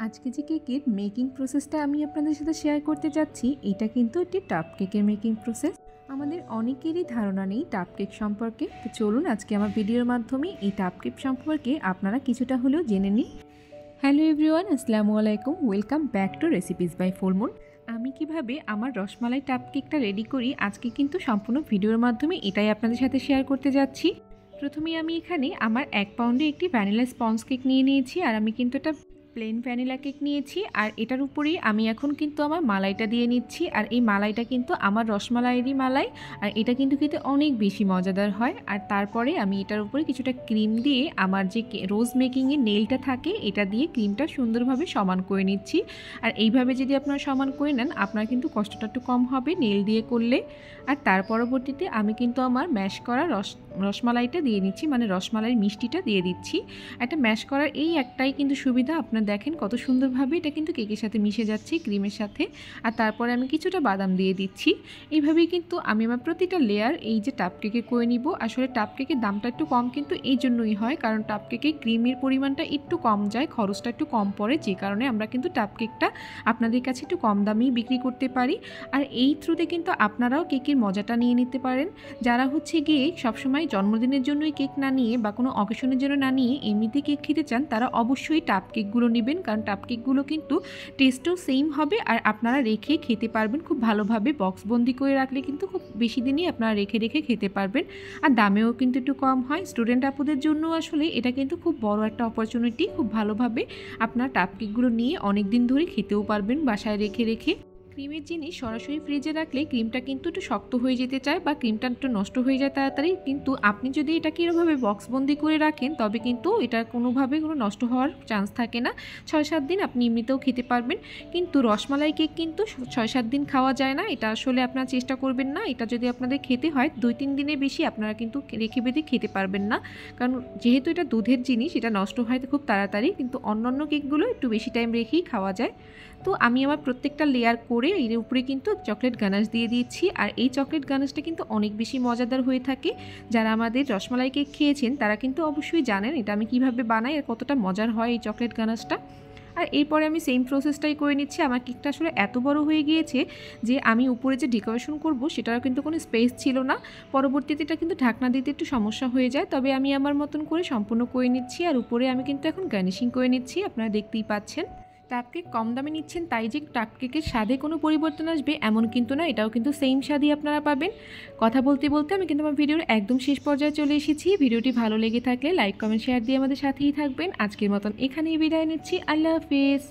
আজকে যে কেকের মেকিং প্রসেসটা আমি আপনাদের সাথে শেয়ার করতে যাচ্ছি, এটা কিন্তু একটি টাপ কেকের মেকিং প্রসেস। আমাদের অনেকেরই ধারণা নেই টাপ কেক সম্পর্কে। তো চলুন আজকে আমার ভিডিওর মাধ্যমে এই টাপ কেক সম্পর্কে আপনারা কিছুটা হলেও জেনে নিন। হ্যালো এভরিওয়ান, আসসালামু আলাইকুম। Welcome back to recipes by Fullmoon. আমি কিভাবে আমার রসমালাই টাপ কেকটা রেডি করি আজকে কিন্তু সম্পূর্ণ ভিডিওর মাধ্যমে এটাই আপনাদের সাথে শেয়ার করতে যাচ্ছি। প্রথমেই আমি এখানে আমার 1 পাউন্ডে একটি ভ্যানিলা স্পঞ্জ কেক নিয়ে নিয়েছি, আর আমি কিন্তু এটা প্লেন ভ্যানিলা কেক নিয়েছি। আর এটার উপরেই আমি এখন কিন্তু আমার মালাইটা দিয়ে নিচ্ছি, আর এই মালাইটা কিন্তু আমার রসমালাইয়েরই মালাই, আর এটা কিন্তু খেতে অনেক বেশি মজাদার হয়। আর তারপরে আমি এটার উপরে কিছুটা ক্রিম দিয়ে আমার যে রোজ মেকিংয়ের নেলটা থাকে এটা দিয়ে ক্রিমটা সুন্দরভাবে সমান করে নিচ্ছি। আর এইভাবে যদি আপনারা সমান করে নেন আপনার কিন্তু কষ্টটা একটু কম হবে নেল দিয়ে করলে। আর তার পরবর্তীতে আমি কিন্তু আমার ম্যাশ করা রসমালাইটা দিয়ে নিচ্ছি, মানে রসমালাইয়ের মিষ্টিটা দিয়ে দিচ্ছি। একটা ম্যাশ করার এই একটাই কিন্তু সুবিধা, আপনার দেখেন কত সুন্দরভাবে এটা কিন্তু কেকের সাথে মিশে যাচ্ছে ক্রিমের সাথে। আর তারপরে আমি কিছুটা বাদাম দিয়ে দিচ্ছি। এইভাবেই কিন্তু আমি আমার প্রতিটা লেয়ার এই যে টাপ কেকে করে নিব। আসলে টাপ কেকের দামটা একটু কম কিন্তু এই জন্যই হয় কারণ টাপ কেকে ক্রিমের পরিমাণটা একটু কম যায়, খরচটা একটু কম পড়ে, যে কারণে আমরা কিন্তু টাপ কেকটা আপনাদের কাছে একটু কম দামেই বিক্রি করতে পারি। আর এই থ্রুতে কিন্তু আপনারাও কেকের মজাটা নিয়ে নিতে পারেন। যারা হচ্ছে গিয়ে সবসময় জন্মদিনের জন্যই কেক না নিয়ে বা কোনো অকেশনের জন্য না নিয়ে এমনিতে কেক খেতে চান, তারা অবশ্যই টাপ কেকগুলো নেবেন, কারণ টাপ কেকগুলো কিন্তু টেস্টও সেম হবে আর আপনারা রেখে খেতে পারবেন খুব ভালোভাবে। বক্সবন্দি করে রাখলে কিন্তু খুব বেশি দিনই আপনারা রেখে রেখে খেতে পারবেন। আর দামেও কিন্তু একটু কম হয়। স্টুডেন্ট আপুদের জন্য আসলে এটা কিন্তু খুব বড় একটা অপরচুনিটি। খুব ভালোভাবে আপনার টাপ কেকগুলো নিয়ে অনেক দিন ধরে খেতেও পারবেন বাসায় রেখে রেখে। ক্রিমের জিনিস সরাসরি ফ্রিজে রাখলে ক্রিমটা কিন্তু একটু শক্ত হয়ে যেতে চায় বা ক্রিমটা একটু নষ্ট হয়ে যায় তাড়াতাড়ি, কিন্তু আপনি যদি এটাকে এরকমভাবে বক্সবন্দি করে রাখেন তবে কিন্তু এটা কোনোভাবে কোনো নষ্ট হওয়ার চান্স থাকে না। 6-7 দিন আপনি এমনিতেও খেতে পারবেন। কিন্তু রসমালাই কেক কিন্তু 6-7 দিন খাওয়া যায় না, এটা আসলে আপনারা চেষ্টা করবেন না। এটা যদি আপনাদের খেতে হয় 2-3 দিনের বেশি আপনারা কিন্তু রেখে বেঁধে খেতে পারবেন না, কারণ যেহেতু এটা দুধের জিনিস এটা নষ্ট হয় খুব তাড়াতাড়ি। কিন্তু অন্যান্য কেকগুলো একটু বেশি টাইম রেখেই খাওয়া যায়। তো আমি আমার প্রত্যেকটা লেয়ার করে এর উপরে কিন্তু চকলেট গানাশ দিয়ে দিয়েছি। আর এই চকলেট গানাশটা কিন্তু অনেক বেশি মজাদার হয়ে থাকে। যারা আমাদের রসমালাই কেক খেয়েছেন তারা কিন্তু অবশ্যই জানেন এটা আমি কিভাবে বানাই আর কতটা মজার হয় এই চকলেট গানাশটা। আর এরপরে আমি সেম প্রসেসটাই করে নিচ্ছি। আমার কেকটা আসলে এত বড় হয়ে গিয়েছে যে আমি উপরে যে ডেকোরেশন করব সেটারও কিন্তু কোনো স্পেস ছিল না। পরবর্তীতে এটা কিন্তু ঢাকনা দিতে একটু সমস্যা হয়ে যায়, তবে আমি আমার মতন করে সম্পূর্ণ করে নিচ্ছি। আর উপরে আমি কিন্তু এখন গার্নিশিং করে নিচ্ছি, আপনারা দেখতেই পাচ্ছেন। টাপ কেক কম দামে নিচ্ছেন তাই যে টাপ কেকের স্বাদে কোনো পরিবর্তন আসবে এমন কিন্তু না, এটাও কিন্তু সেম স্বাদই আপনারা পাবেন। কথা বলতে বলতে আমি কিন্তু আমার ভিডিওর একদম শেষ পর্যায়ে চলে এসেছি। ভিডিওটি ভালো লেগে থাকলে লাইক কমেন্ট শেয়ার দিয়ে আমাদের সাথেই থাকবেন। আজকের মতন এখানেই বিদায় নিচ্ছি। আল্লাহ হাফিজ।